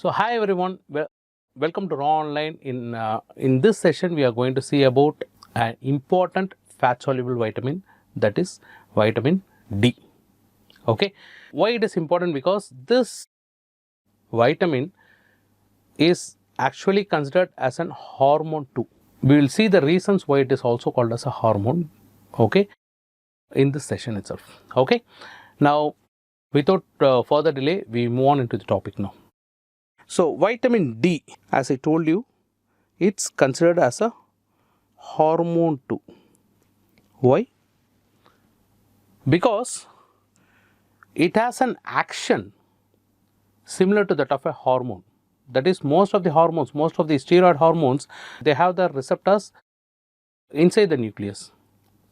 So hi everyone, welcome to Raaonline. In this session we are going to see about an important fat soluble vitamin, that is vitamin D. Okay, why it is important? Because this vitamin is actually considered as an hormone too. We will see the reasons why it is also called as a hormone, okay, in this session itself. Okay, now without further delay, we move on into the topic now. So vitamin D, as I told you, it's considered as a hormone too. Why? Because it has an action similar to that of a hormone. That is, most of the hormones, most of the steroid hormones, they have the receptors inside the nucleus.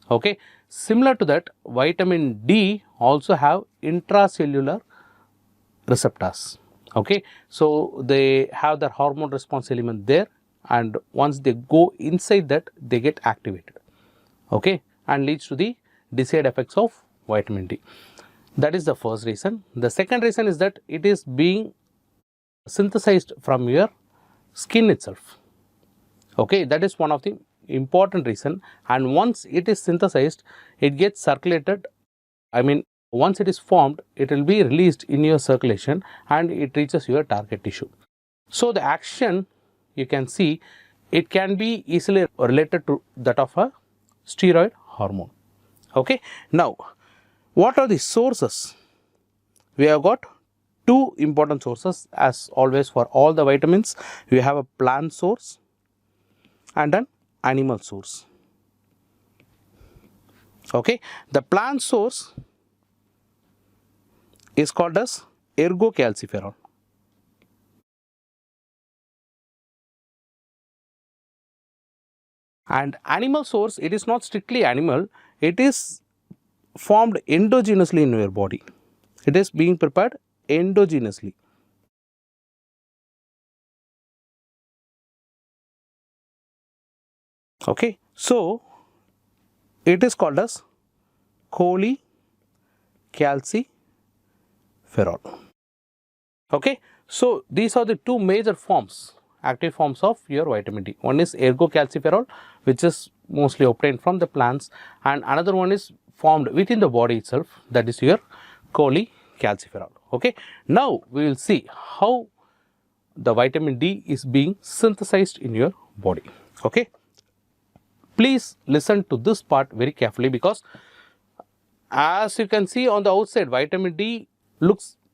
Okay, similar to that, vitamin D also have intracellular receptors. Okay, so they have their hormone response element there, and once they go inside that, they get activated, okay, and leads to the desired effects of vitamin D. That is the first reason. The second reason is that it is being synthesized from your skin itself. Okay, that is one of the important reason, and once it is synthesized, it gets circulated. Once it is formed, it will be released in your circulation and it reaches your target tissue. So the action, you can see, it can be easily related to that of a steroid hormone. Okay, now what are the sources? We have got two important sources, as always for all the vitamins. We have a plant source and an animal source. Okay, the plant source is called as ergocalciferol. And animal source, it is not strictly animal, it is formed endogenously in your body. It is being prepared endogenously. Okay, so it is called as cholecalciferol. Okay, so these are the two major forms, active forms of your vitamin D. One is ergocalciferol, which is mostly obtained from the plants, and another one is formed within the body itself, that is your cholecalciferol. Okay, now we will see how the vitamin D is being synthesized in your body. Okay, please listen to this part very carefully, because as you can see on the outside, vitamin D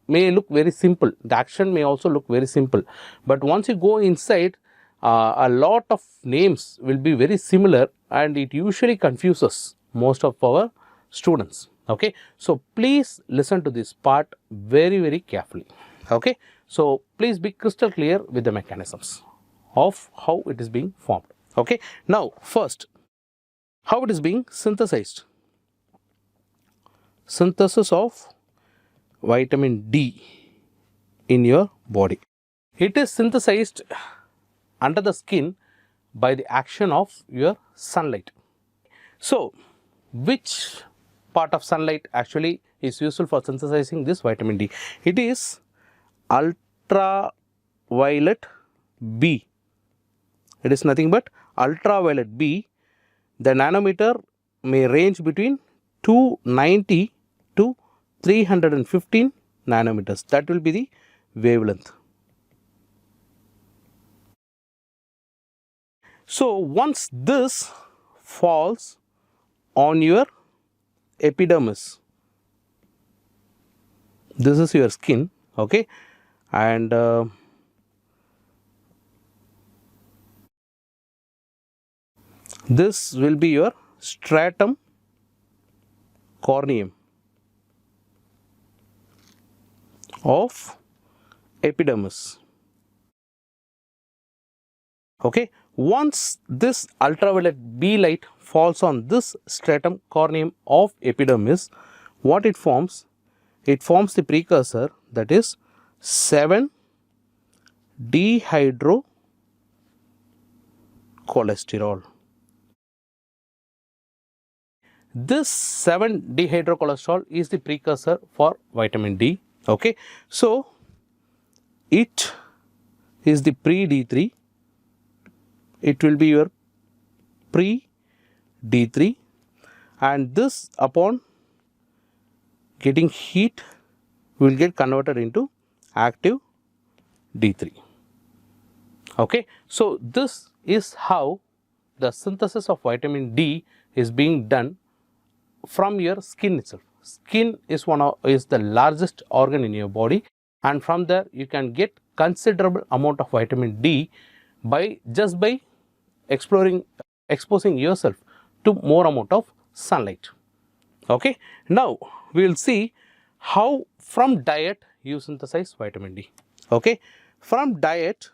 may look very simple. The action may also look very simple, but once you go inside, a lot of names will be very similar, and it usually confuses most of our students. Okay, so please listen to this part very carefully. Okay, so please be crystal clear with the mechanisms of how it is being formed. Okay, now first, how it is being synthesized. Synthesis of vitamin D in your body. It is synthesized under the skin by the action of your sunlight. So which part of sunlight actually is useful for synthesizing this vitamin D? It is ultraviolet B. It is nothing but ultraviolet B. The nanometer may range between 290 to 315 nanometers. That will be the wavelength. So once this falls on your epidermis, this is your skin, okay, and this will be your stratum corneum of epidermis. Okay, once this ultraviolet B light falls on this stratum corneum of epidermis, what it forms? It forms the precursor, that is 7-dehydrocholesterol. This 7-dehydrocholesterol is the precursor for vitamin D. Okay, so it is the pre-D3, it will be your pre-D3, and this upon getting heat will get converted into active D3. Okay. So, this is how the synthesis of vitamin D is being done from your skin itself. Skin is the largest organ in your body, and from there you can get considerable amount of vitamin D by exposing yourself to more amount of sunlight. Okay. Now, we will see how from diet you synthesize vitamin D. Okay. From diet,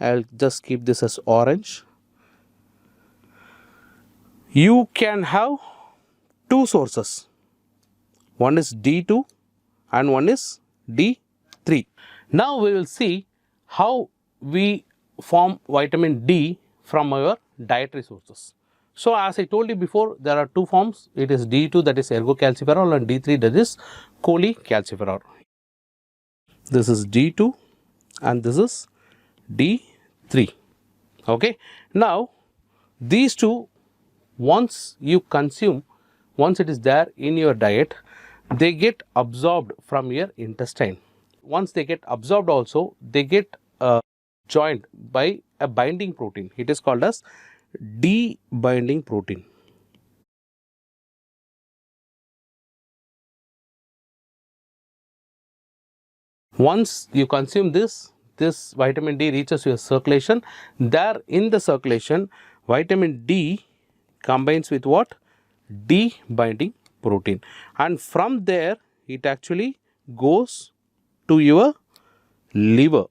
I will just keep this as orange. You can have two sources. One is D2 and one is D3. Now, we will see how we form vitamin D from our dietary sources. So, as I told you before, there are two forms. It is D2, that is ergocalciferol, and D3, that is cholecalciferol. This is D2 and this is D3. Okay. Now, these two, once you consume, once it is there in your diet, they get absorbed from your intestine. Once they get absorbed also, they get joined by a binding protein. It is called as D-binding protein. Once you consume this vitamin D reaches your circulation. There in the circulation, vitamin D combines with what? D-binding protein, and from there it actually goes to your liver.